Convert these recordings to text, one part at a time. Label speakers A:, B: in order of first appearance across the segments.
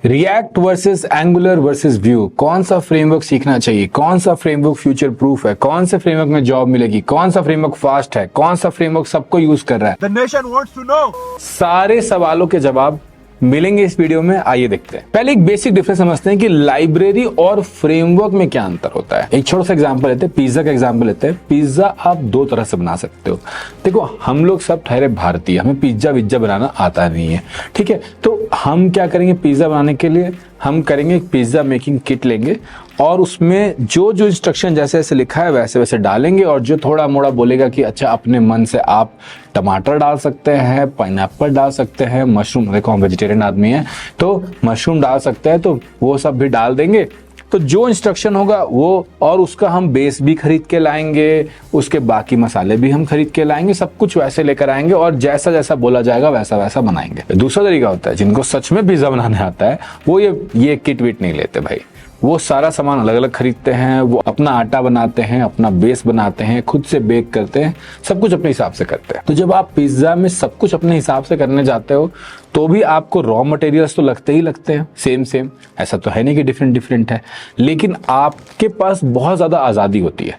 A: React versus angular versus view, कौन सा framework सीखना चाहिए, कौन सा फ्रेमवर्क फ्यूचर प्रूफ है, कौन से फ्रेमवर्क में जॉब मिलेगी, कौन सा फ्रेमवर्क फास्ट है, कौन सा फ्रेमवर्क सबको यूज कर रहा है।
B: The nation wants to know.
A: सारे सवालों के जवाब मिलेंगे इस वीडियो में। आइए देखते हैं। पहले एक बेसिक डिफरेंस समझते हैं कि लाइब्रेरी और फ्रेमवर्क में क्या अंतर होता है। एक छोटा सा एग्जांपल लेते हैं, पिज्जा का एग्जांपल लेते हैं। पिज्जा आप दो तरह से बना सकते हो। देखो, हम लोग सब ठहरे भारतीय, हमें पिज्जा विज्जा बनाना आता नहीं है, ठीक है। तो हम क्या करेंगे, पिज्जा बनाने के लिए हम करेंगे एक पिज्जा मेकिंग किट लेंगे और उसमें जो जो इंस्ट्रक्शन जैसे जैसे लिखा है वैसे वैसे डालेंगे, और जो थोड़ा मोड़ा बोलेगा कि अच्छा अपने मन से आप टमाटर डाल सकते हैं, पाइनएप्पल डाल सकते हैं, मशरूम, देखो हम वेजिटेरियन आदमी हैं तो मशरूम डाल सकते हैं, तो वो सब भी डाल देंगे। तो जो इंस्ट्रक्शन होगा वो, और उसका हम बेस भी खरीद के लाएंगे, उसके बाकी मसाले भी हम खरीद के लाएंगे, सब कुछ वैसे लेकर आएंगे और जैसा जैसा बोला जाएगा वैसा वैसा बनाएंगे। दूसरा तरीका होता है, जिनको सच में पिज्जा बनाने आता है वो ये किट विट नहीं लेते भाई, वो सारा सामान अलग अलग खरीदते हैं, वो अपना आटा बनाते हैं, अपना बेस बनाते हैं, खुद से बेक करते हैं, सब कुछ अपने हिसाब से करते हैं। तो जब आप पिज्जा में सब कुछ अपने हिसाब से करने जाते हो तो भी आपको रॉ मटेरियल्स तो लगते ही लगते हैं सेम, ऐसा तो है नहीं कि डिफरेंट है, लेकिन आपके पास बहुत ज्यादा आजादी होती है।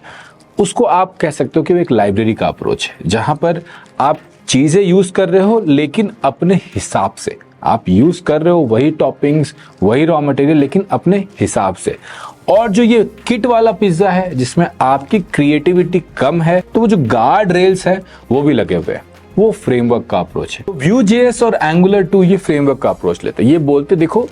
A: उसको आप कह सकते हो कि वो एक लाइब्रेरी का अप्रोच है, जहां पर आप चीजें यूज कर रहे हो लेकिन अपने हिसाब से आप यूज कर रहे हो, वही टॉपिंग्स, वही रॉ मटेरियल, लेकिन अपने हिसाब से। और जो ये किट वाला पिज्जा है जिसमें आपकी क्रिएटिविटी कम है, तो वो जो गार्ड रेल्स है वो भी लगे हुए हैं, वो फ्रेमवर्क का अप्रोच है। Vue.js और Angular 2 ये फ्रेमवर्क का अप्रोच लेते हैं। ये बोलते देखो,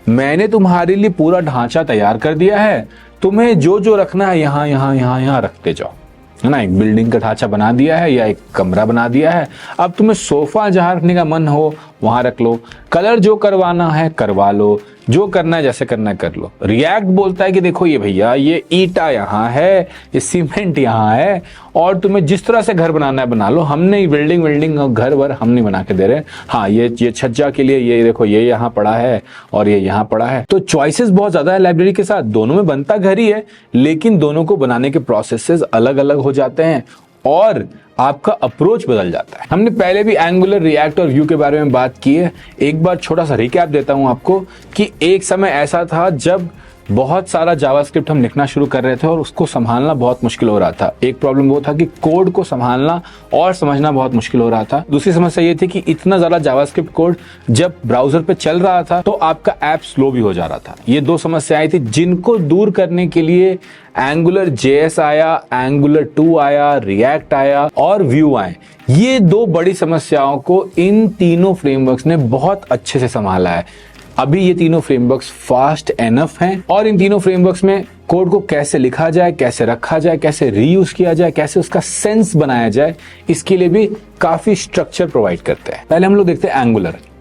A: मैंने तुम्हारे लिए पूरा ढांचा तैयार कर दिया है, तुम्हें जो जो रखना है यहाँ रखते जाओ, है ना। एक बिल्डिंग का ढांचा बना दिया है या एक कमरा बना दिया है, अब तुम्हें सोफा जहां रखने का मन हो वहां रख लो, कलर जो करवाना है करवा लो, जो करना है जैसे करना है कर लो। रिएक्ट बोलता है कि देखो ये भैया, ये ईटा यहाँ है, ये सीमेंट यहाँ है, और तुम्हें जिस तरह से घर बनाना है बना लो, हमने बिल्डिंग घर वर हम नहीं बना के दे रहे। हाँ, ये छज्जा के लिए ये देखो, ये यहाँ पड़ा है और ये यहाँ पड़ा है। तो चॉइसेस बहुत ज्यादा है लाइब्रेरी के साथ, दोनों में बनता घर ही है, लेकिन दोनों को बनाने के प्रोसेसेस अलग अलग हो जाते हैं और आपका अप्रोच बदल जाता है। हमने पहले भी एंगुलर, रिएक्ट और व्यू के बारे में बात की है। एक बार छोटा सा रिकैप देता हूं आपको कि एक समय ऐसा था जब बहुत सारा जावास्क्रिप्ट हम लिखना शुरू कर रहे थे और उसको संभालना बहुत मुश्किल हो रहा था। एक प्रॉब्लम वो था कि कोड को संभालना और समझना बहुत मुश्किल हो रहा था। दूसरी समस्या ये थी कि इतना ज्यादा जावास्क्रिप्ट कोड जब ब्राउजर पे चल रहा था तो आपका ऐप स्लो भी हो जा रहा था। ये दो समस्याएं थी जिनको दूर करने के लिए एंगुलर JS आया, एंगुलर 2 आया, रिएक्ट आया और व्यू आए। ये दो बड़ी समस्याओं को इन तीनों फ्रेमवर्क्स ने बहुत अच्छे से संभाला है। अभी ये तीनों फ्रेमवर्क्स फास्ट एनफ हैं और इन तीनों फ्रेमवर्क्स में कोड को कैसे लिखा जाए, कैसे रखा जाए, कैसे रीयूज किया जाए, कैसे उसका सेंस बनाया जाए, इसके लिए भी काफी स्ट्रक्चर प्रोवाइड करते हैं। पहले हम लोग देखते हैं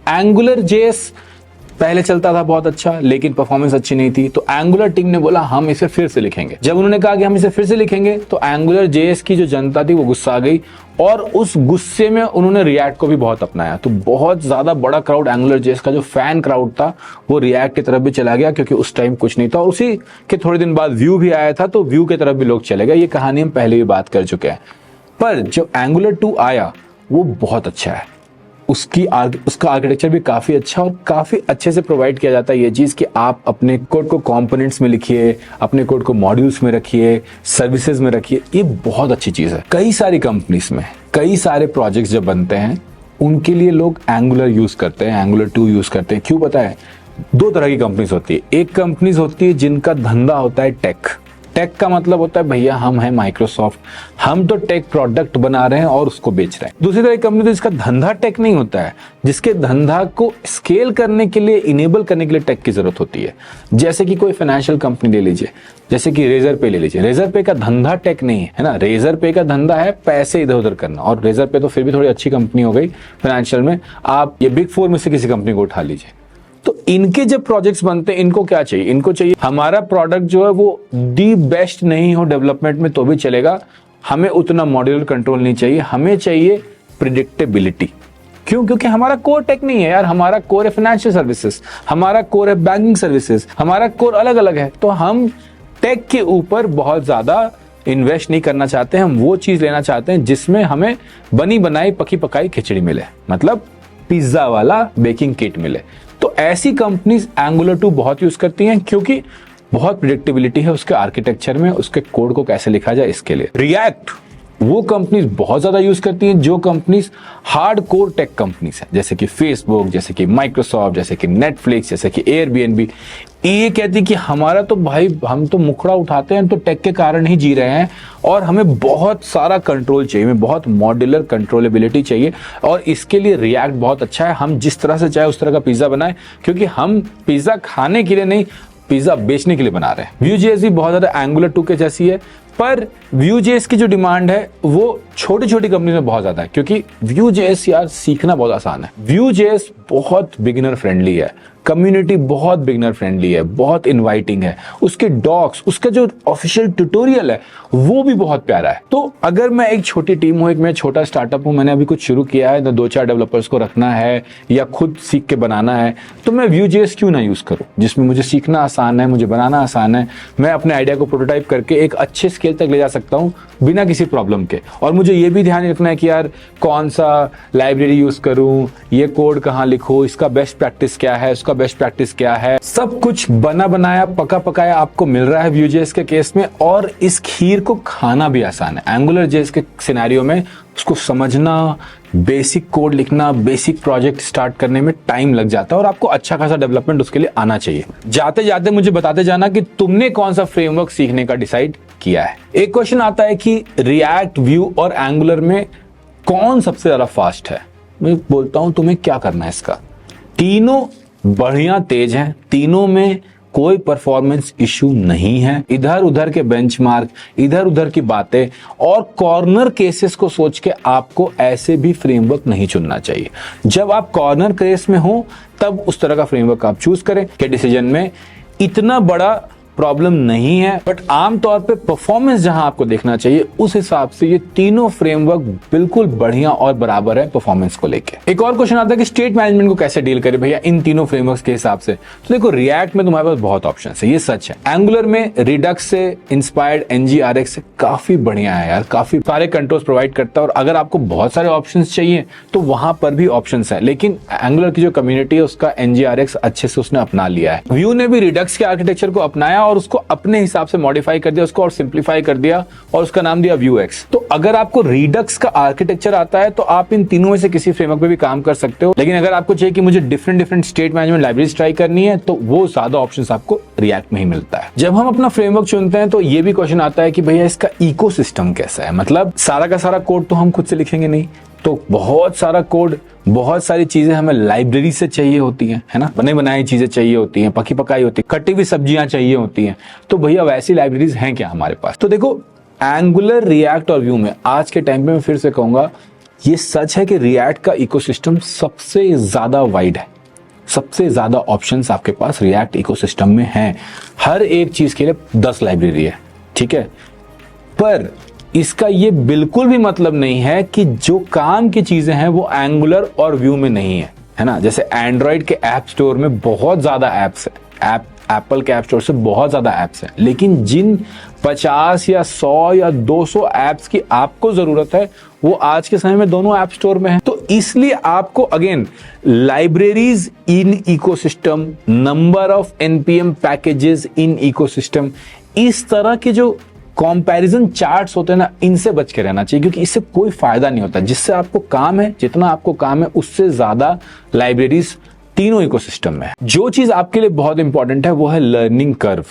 A: एंगुलर JS पहले चलता था बहुत अच्छा, लेकिन परफॉर्मेंस अच्छी नहीं थी, तो एंगुलर टीम ने बोला हम इसे फिर से लिखेंगे। जब उन्होंने कहा कि हम इसे फिर से लिखेंगे तो एंगुलर JS की जो जनता थी वो गुस्सा आ गई और उस गुस्से में उन्होंने रिएक्ट को भी बहुत अपनाया। तो बहुत ज्यादा बड़ा क्राउड, एंगुलर JS का जो फैन क्राउड था वो रिएक्ट की तरफ भी चला गया, क्योंकि उस टाइम कुछ नहीं था। और उसी के थोड़े दिन बाद व्यू भी आया था, तो व्यू की तरफ भी लोग चले गए। ये कहानी हम पहले भी बात कर चुके हैं। पर जो एंगुलर 2 आया वो बहुत अच्छा है, उसका आर्किटेक्चर भी काफी अच्छा और काफी अच्छे से प्रोवाइड किया जाता है ये चीज कि आप अपने कोड को कंपोनेंट्स में लिखिए, अपने कोड को मॉड्यूल्स में रखिए, सर्विसेज में रखिए। ये बहुत अच्छी चीज है। कई सारी कंपनीज में कई सारे प्रोजेक्ट्स जब बनते हैं उनके लिए लोग एंगुलर यूज करते हैं, एंगुलर 2 यूज करते हैं। क्यों पता है? दो तरह की कंपनीज होती है। एक कंपनीज होती है जिनका धंधा होता है टेक का मतलब होता है भैया हम हैं माइक्रोसॉफ्ट, हम तो टेक प्रोडक्ट बना रहे हैं और उसको बेच रहे हैं। दूसरी तरह की कंपनी तो जिसका धंधा टेक नहीं होता है, जिसके धंधा को स्केल करने के लिए, इनेबल करने के लिए टेक की जरूरत होती है। जैसे कि कोई फाइनेंशियल कंपनी ले लीजिए, जैसे कि रेजर पे ले लीजिए। रेजर पे का धंधा टेक नहीं है ना, रेजर पे का धंधा है पैसे इधर उधर करना। और रेजर पे तो फिर भी थोड़ी अच्छी कंपनी हो गई फाइनेंशियल में, आप ये बिग 4 में से किसी कंपनी को उठा लीजिए। तो इनके जब प्रोजेक्ट्स बनते हैं, इनको क्या चाहिए? इनको चाहिए हमारा प्रोडक्ट जो है वो दी बेस्ट नहीं हो डेवलपमेंट में तो भी चलेगा, हमें उतना मॉड्यूलर कंट्रोल नहीं चाहिए, हमें चाहिए प्रिडिक्टेबिलिटी। क्यों? क्योंकि हमारा कोर टेक नहीं है यार, हमारा कोर है फाइनेंशियल सर्विसेज, हमारा कोर है बैंकिंग सर्विसेज, हमारा कोर अलग अलग है। तो हम टेक के ऊपर बहुत ज्यादा इन्वेस्ट नहीं करना चाहते, हम वो चीज लेना चाहते हैं जिसमें हमें बनी बनाई पकी पकाई खिचड़ी मिले, मतलब पिज्जा वाला बेकिंग किट मिले। तो ऐसी कंपनीज एंगुलर 2 बहुत यूज करती हैं क्योंकि बहुत प्रिडिक्टेबिलिटी है उसके आर्किटेक्चर में, उसके कोड को कैसे लिखा जाए इसके लिए। रिएक्ट वो कंपनीज बहुत ज्यादा यूज करती हैं जो companies hard core tech companies हैं, जैसे कि फेसबुक, जैसे कि माइक्रोसॉफ्ट, जैसे कि नेटफ्लिक्स, जैसे कि एयरबीएनबी। ये कहती है कि हमारा तो भाई हम तो मुखड़ा उठाते हैं, हम तो टेक के कारण ही जी रहे हैं और हमें बहुत सारा कंट्रोल चाहिए, हमें बहुत मॉड्यूलर कंट्रोलेबिलिटी चाहिए और इसके लिए रिएक्ट बहुत अच्छा है। हम जिस तरह से चाहे उस तरह का पिज्जा बनाए, क्योंकि हम पिज्जा खाने के लिए नहीं, पिज्जा बेचने के लिए बना रहे हैं। Vue.js भी बहुत ज्यादा एंगुलर 2 के जैसी है, पर Vue.js की जो डिमांड है वो छोटी छोटी कंपनी में बहुत ज्यादा है, क्योंकि Vue.js यार सीखना बहुत आसान है। Vue.js बहुत बिगिनर फ्रेंडली है, कम्युनिटी बहुत बिगिनर फ्रेंडली है, बहुत इनवाइटिंग है, उसके डॉक्स, उसका जो ऑफिशियल ट्यूटोरियल है वो भी बहुत प्यारा है। तो अगर मैं एक छोटी टीम हूं, एक मैं छोटा स्टार्टअप हूं, मैंने अभी कुछ शुरू किया है, तो 2-4 डेवलपर्स को रखना है या खुद सीख के बनाना है, तो मैं Vue.js क्यों ना यूज करूं, जिसमें मुझे सीखना आसान है, मुझे बनाना आसान है, मैं अपने आइडिया को प्रोटोटाइप करके एक अच्छे स्केल तक ले जा सकता हूं बिना किसी प्रॉब्लम के। और मुझे ये भी ध्यान रखना है कि यार कौन सा लाइब्रेरी यूज करूं, ये कोड कहां लिखूं, इसका बेस्ट प्रैक्टिस क्या है, उसका बेस्ट प्रैक्टिस क्या है, सब कुछ बना बनाया पका पकाया आपको मिल रहा है Vue.js के केस में। और इस खीर को खाना भी आसान है। एंगुलर.js के सिनेरियो में उसको समझना, बेसिक कोड लिखना, बेसिक प्रोजेक्ट स्टार्ट करने में टाइम लग जाता है और आपको अच्छा खासा डेवलपमेंट उसके लिए आना चाहिए। जाते जाते मुझे बताते जाना कि तुमने कौन सा फ्रेमवर्क सीखने का डिसाइड किया है। एक क्वेश्चन आता है कि रिएक्ट, व्यू और एंगुलर में कौन सबसे ज्यादा फास्ट है। मैं बोलता हूं तुम्हें क्या करना है इसका। तीनों बढ़िया तेज हैं, तीनों में कोई परफॉर्मेंस इशू नहीं है। इधर उधर के बेंचमार्क, इधर उधर की बातें और कॉर्नर केसेस को सोच के आपको ऐसे भी फ्रेमवर्क नहीं चुनना चाहिए। जब आप कॉर्नर केस में हो तब उस तरह का फ्रेमवर्क आप चूज करें कि डिसीजन में इतना बड़ा प्रॉब्लम नहीं है, बट आमतौर पे परफॉर्मेंस जहां आपको देखना चाहिए उस हिसाब से ये तीनों फ्रेमवर्क बिल्कुल बढ़िया और बराबर है परफॉर्मेंस को लेके। एक और क्वेश्चन आता है कि स्टेट मैनेजमेंट को कैसे डील करें भैया इन तीनों फ्रेमवर्क्स के हिसाब से। तो देखो, रिएक्ट में तुम्हारे पास बहुत ऑप्शन है, ये सच है। एंगुलर में रिडक्स से इंस्पायर्ड NGRX से काफी बढ़िया है यार, काफी सारे कंट्रोल्स प्रोवाइड करता है और अगर आपको बहुत सारे ऑप्शन चाहिए तो वहां पर भी ऑप्शन है। लेकिन एंगुलर की जो कम्युनिटी है उसका NGRX अच्छे से उसने अपना लिया है। व्यू ने भी रिडक्स के आर्किटेक्चर को अपनाया और उसको अपने हिसाब से मॉडिफाई कर दिया, उसको और सिंप्लीफाई कर दिया और उसका नाम दिया Vuex। तो अगर आपको रिडक्स का आर्किटेक्चर आता है तो आप इन तीनों में से किसी फ्रेमवर्क पे भी काम कर सकते हो। लेकिन अगर आपको चाहिए कि मुझे different state management libraries try करनी है तो वो ज्यादा ऑप्शंस आपको रिएक्ट में ही मिलता है। जब हम अपना फ्रेमवर्क चुनते हैं तो ये भी क्वेश्चन आता है कि भैया इसका इकोसिस्टम कैसा है। मतलब सारा का सारा कोड तो हम खुद से लिखेंगे नहीं, तो बहुत सारा कोड, बहुत सारी चीजें हमें लाइब्रेरी से चाहिए होती हैं, है ना, बने बनाई चीजें चाहिए होती हैं, पकी पकाई होती है, कटी हुई सब्जियां चाहिए होती हैं। तो भैया वैसी लाइब्रेरीज हैं क्या हमारे पास? तो देखो, एंगुलर, रिएक्ट और व्यू में आज के टाइम पे मैं फिर से कहूंगा, ये सच है कि रिएक्ट का इकोसिस्टम सबसे ज्यादा वाइड है, सबसे ज्यादा ऑप्शंस आपके पास रिएक्ट इकोसिस्टम में हैं। हर एक चीज के लिए 10 लाइब्रेरी है, ठीक है। पर इसका ये बिल्कुल भी मतलब नहीं है कि जो काम की चीजें हैं वो एंगुलर और व्यू में नहीं है ना। जैसे एंड्रॉइड के ऐप स्टोर में बहुत ज्यादा एप्स है, एप्पल के ऐप स्टोर से बहुत ज्यादा एप्स हैं, लेकिन जिन 50 या 100 या 200 एप्स की आपको जरूरत है वो आज के समय में दोनों ऐप स्टोर में है। तो इसलिए आपको again libraries in ecosystem, number of npm packages in ecosystem, इस तरह के जो कंपैरिजन चार्ट्स होते हैं ना, इनसे बच के रहना चाहिए, क्योंकि इससे कोई फायदा नहीं होता। जिससे आपको काम है, जितना आपको काम है उससे ज्यादा लाइब्रेरीज तीनों इकोसिस्टम में है। जो चीज आपके लिए बहुत इंपॉर्टेंट है वो है लर्निंग कर्व।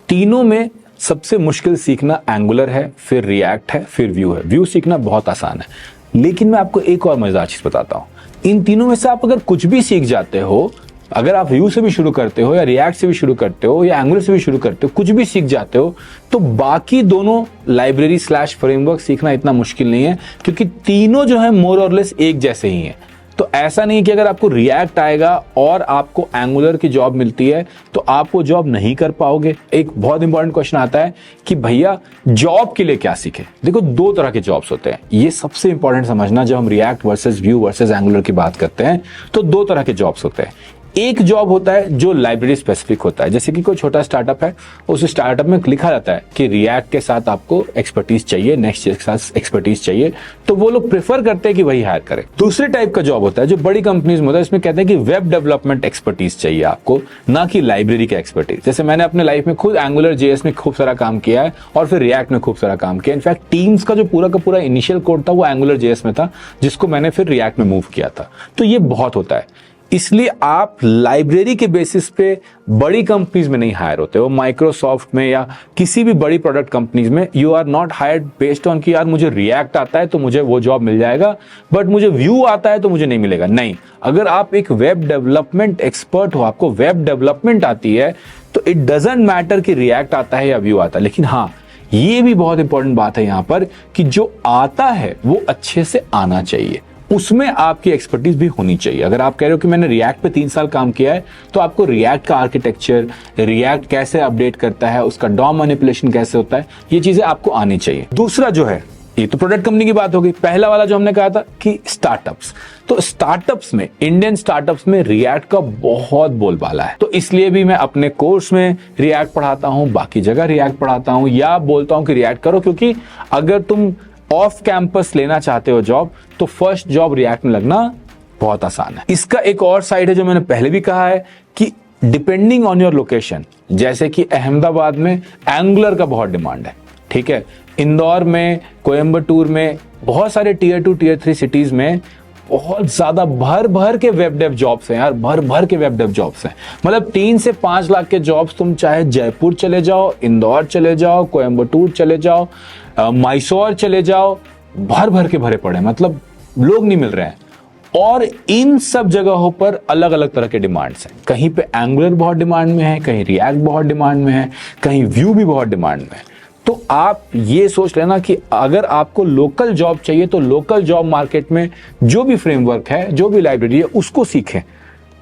A: तीनों में सबसे मुश्किल सीखना एंगुलर है, फिर रिएक्ट है, फिर व्यू है। व्यू सीखना बहुत आसान है, लेकिन मैं आपको एक और मजेदार चीज बताता हूं। इन तीनों में से आप अगर कुछ भी सीख जाते हो, अगर आप व्यू से भी शुरू करते हो या रिएक्ट से भी शुरू करते हो या एंगुलर से भी शुरू करते हो, कुछ भी सीख जाते हो, तो बाकी दोनों लाइब्रेरी / फ्रेमवर्क सीखना इतना मुश्किल नहीं है, क्योंकि तीनों जो है मोर और लेस एक जैसे ही हैं। तो ऐसा नहीं कि अगर आपको रिएक्ट आएगा और आपको एंगुलर की जॉब मिलती है तो आप वो जॉब नहीं कर पाओगे। एक बहुत इंपॉर्टेंट क्वेश्चन आता है कि भैया जॉब के लिए क्या सीखे। देखो, 2 तरह के जॉब्स होते हैं, ये सबसे इंपॉर्टेंट समझना। जब हम react versus view versus angular की बात करते हैं तो 2 तरह के जॉब्स होते हैं। एक जॉब होता है जो लाइब्रेरी स्पेसिफिक होता है, जैसे कि कोई छोटा स्टार्टअप है, उस स्टार्टअप में लिखा रहता है कि रिएक्ट के साथ आपको एक्सपर्टीज चाहिए, नेक्स्ट के साथ एक्सपर्टीज चाहिए, तो वो लोग प्रेफर करते हैं कि वही हायर करें। दूसरे टाइप का जॉब होता है जो बड़ी कंपनीज में होता है, इसमें कहते हैं कि वेब डेवलपमेंट एक्सपर्टीज चाहिए आपको, ना कि लाइब्रेरी का एक्सपर्टीज। जैसे मैंने अपने लाइफ में खुद एंगुलर जेएस में खूब सारा काम किया है और फिर रिएक्ट में खूब सारा काम किया। इनफैक्ट टीम्स का जो पूरा का पूरा इनिशियल कोड था वो एंगुलर जेएस में था, जिसको मैंने फिर रिएक्ट में मूव किया था। तो ये बहुत होता है, इसलिए आप लाइब्रेरी के बेसिस पे बड़ी कंपनीज में नहीं हायर होते हो। माइक्रोसॉफ्ट में या किसी भी बड़ी प्रोडक्ट कंपनीज में you are not hired based on कि यार मुझे रिएक्ट आता है तो मुझे वो जॉब मिल जाएगा, बट मुझे व्यू आता है तो मुझे नहीं मिलेगा। नहीं, अगर आप एक वेब डेवलपमेंट एक्सपर्ट हो, आपको वेब डेवलपमेंट आती है, तो इट डजंट मैटर कि रिएक्ट आता है या व्यू आता है। लेकिन हाँ, ये भी बहुत इंपॉर्टेंट बात है यहां पर कि जो आता है वो अच्छे से आना चाहिए, उसमें आपकी एक्सपर्टीज भी होनी चाहिए। अगर आप कह रहे हो कि मैंने रिएक्ट पे 3 साल काम किया है, तो आपको रिएक्ट का आर्किटेक्चर, रिएक्ट कैसे अपडेट करता है, उसका डॉम मैनिपुलेशन कैसे होता है, ये चीजें आपको आनी चाहिए। दूसरा जो है, ये तो प्रोडक्ट कंपनी की बात हो गई। पहला वाला जो हमने कहा था कि स्टार्टअप्स, तो स्टार्टअप्स में, इंडियन स्टार्टअप्स में रिएक्ट का बहुत बोलबाला है। तो इसलिए भी मैं अपने कोर्स में रिएक्ट पढ़ाता हूं, बाकी जगह रिएक्ट पढ़ाता हूं, या बोलता हूं कि रिएक्ट करो, क्योंकि अगर तुम ऑफ कैंपस लेना चाहते हो जॉब, तो फर्स्ट जॉब रिएक्ट में लगना बहुत आसान है। इसका एक और साइड है जो मैंने पहले भी कहा है कि डिपेंडिंग ऑन योर लोकेशन, जैसे कि अहमदाबाद में एंगुलर का बहुत डिमांड है, ठीक है, इंदौर में, कोयंबटूर में, बहुत सारे टीयर 2 टीयर 3 सिटीज में बहुत ज्यादा भर भर के वेब डेव जॉब्स हैं यार, भर भर के वेब डेव जॉब्स हैं। मतलब 3 से 5 लाख के जॉब्स तुम चाहे जयपुर चले जाओ, इंदौर चले जाओ, कोयंबटूर चले जाओ, मैसूर चले जाओ, भर भर के भरे पड़े, मतलब लोग नहीं मिल रहे हैं। और इन सब जगहों पर अलग अलग तरह के डिमांड्स हैं। कहीं पे एंगुलर बहुत डिमांड में है, कहीं रिएक्ट बहुत डिमांड में है, कहीं व्यू भी बहुत डिमांड में है। तो आप ये सोच लेना कि अगर आपको लोकल जॉब चाहिए तो लोकल जॉब मार्केट में जो भी फ्रेमवर्क है, जो भी लाइब्रेरी है, उसको सीखें,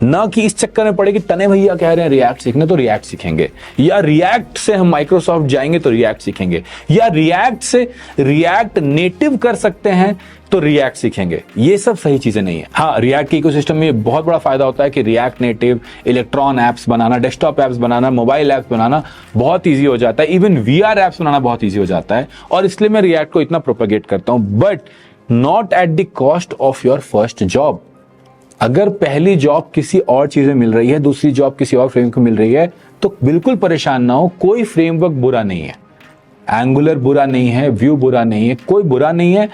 A: ना कि इस चक्कर में पड़े कि तने भैया कह रहे हैं रिएक्ट सीखने तो रिएक्ट सीखेंगे, या रिएक्ट से हम माइक्रोसॉफ्ट जाएंगे तो रिएक्ट सीखेंगे, या रिएक्ट से रिएक्ट नेटिव कर सकते हैं तो रिएक्ट सीखेंगे। ये सब सही चीजें नहीं है। हाँ, रिएक्ट के इकोसिस्टम में ये बहुत बड़ा फायदा होता है कि रिएक्ट नेटिव इलेक्ट्रॉन एप्स बनाना, डेस्कटॉप एप्स बनाना, मोबाइल एप्स बनाना बहुत ईजी हो जाता है, इवन वीआर एप्स बनाना बहुत ईजी हो जाता है, और इसलिए मैं रिएक्ट को इतना प्रोपेगेट करता हूं, but not at the cost of your first job. अगर पहली जॉब किसी और चीज में मिल रही है, दूसरी जॉब किसी और फ्रेमवर्क में मिल रही है, तो बिल्कुल परेशान ना हो। कोई फ्रेमवर्क बुरा नहीं है, एंगुलर बुरा नहीं है, व्यू बुरा नहीं है, कोई बुरा नहीं है,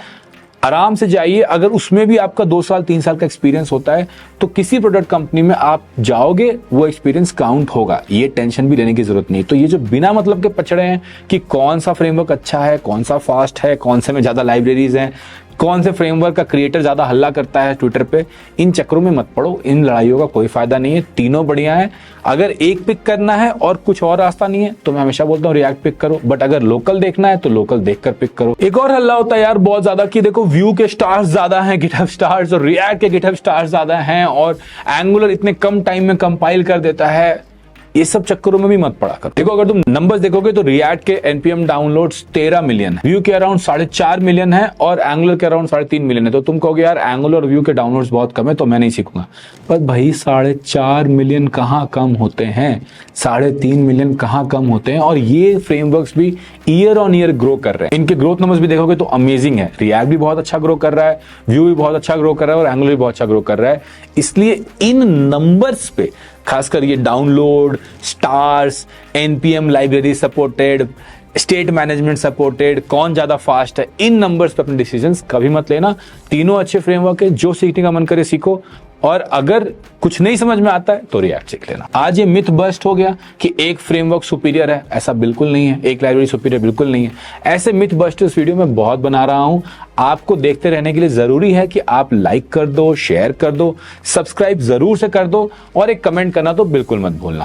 A: आराम से जाइए। अगर उसमें भी आपका 2 साल 3 साल का एक्सपीरियंस होता है, तो किसी प्रोडक्ट कंपनी में आप जाओगे, वो एक्सपीरियंस काउंट होगा, ये टेंशन भी लेने की जरूरत नहीं। तो ये जो बिना मतलब के पचड़े हैं कि कौन सा फ्रेमवर्क अच्छा है, कौन सा फास्ट है, कौन से में ज्यादा लाइब्रेरीज हैं, कौन से फ्रेमवर्क का क्रिएटर ज्यादा हल्ला करता है ट्विटर पे, इन चक्करों में मत पड़ो, इन लड़ाइयों का कोई फायदा नहीं है। तीनों बढ़िया है। अगर एक पिक करना है और कुछ और रास्ता नहीं है, तो मैं हमेशा बोलता हूँ रिएक्ट पिक करो, बट अगर लोकल देखना है तो लोकल देखकर पिक करो। एक और हल्ला होता है यार बहुत ज्यादा कि देखो व्यू के स्टार्स ज्यादा हैं गिटहब स्टार्स, और रिएक्ट के गिटहब स्टार्स ज्यादा हैं, और एंगुलर इतने कम टाइम में कंपाइल कर देता है। ये सब चक्करों में भी मत पड़ा कर। देखो, अगर तुम नंबर्स देखोगे तो रिएक्ट के एनपीएम डाउनलोड्स 13 मिलियन है, व्यू के अराउंड 4.5 मिलियन है, और एंगुलर के अराउंड 3.5 मिलियन है। तो तुम कहोगे यार एंगुलर और व्यू के डाउनलोड्स बहुत कम है तो मैं नहीं सीखूंगा, पर भाई 4.5 मिलियन कहाँ कम होते हैं, 3.5 मिलियन कहाँ कम होते हैं। और ये फ्रेमवर्क्स भी ईयर ऑन ईयर ग्रो कर रहे हैं। इनके ग्रोथ नंबर्स भी देखोगे तो अमेजिंग है। रिएक्ट भी बहुत अच्छा ग्रो कर रहा है, व्यू भी बहुत अच्छा ग्रो कर रहा है, और एंगुलर भी बहुत अच्छा ग्रो कर रहा है। इसलिए इन नंबर्स पे, खासकर ये download, stars, NPM library supported, state management supported, कौन ज्यादा फास्ट है, इन नंबर्स पे अपने डिसीजंस कभी मत लेना। तीनों अच्छे फ्रेमवर्क है, जो सीखने का मन करे सीखो, और अगर कुछ नहीं समझ में आता है तो रिएक्ट सीख लेना। आज ये मिथ बस्ट हो गया कि एक फ्रेमवर्क सुपीरियर है, ऐसा बिल्कुल नहीं है। एक लाइब्रेरी सुपीरियर बिल्कुल नहीं है। ऐसे मिथ बस्ट इस वीडियो में बहुत बना रहा हूं। आपको देखते रहने के लिए जरूरी है कि आप लाइक कर दो, शेयर कर दो, सब्सक्राइब जरूर से कर दो, और एक कमेंट करना तो बिल्कुल मत भूलना।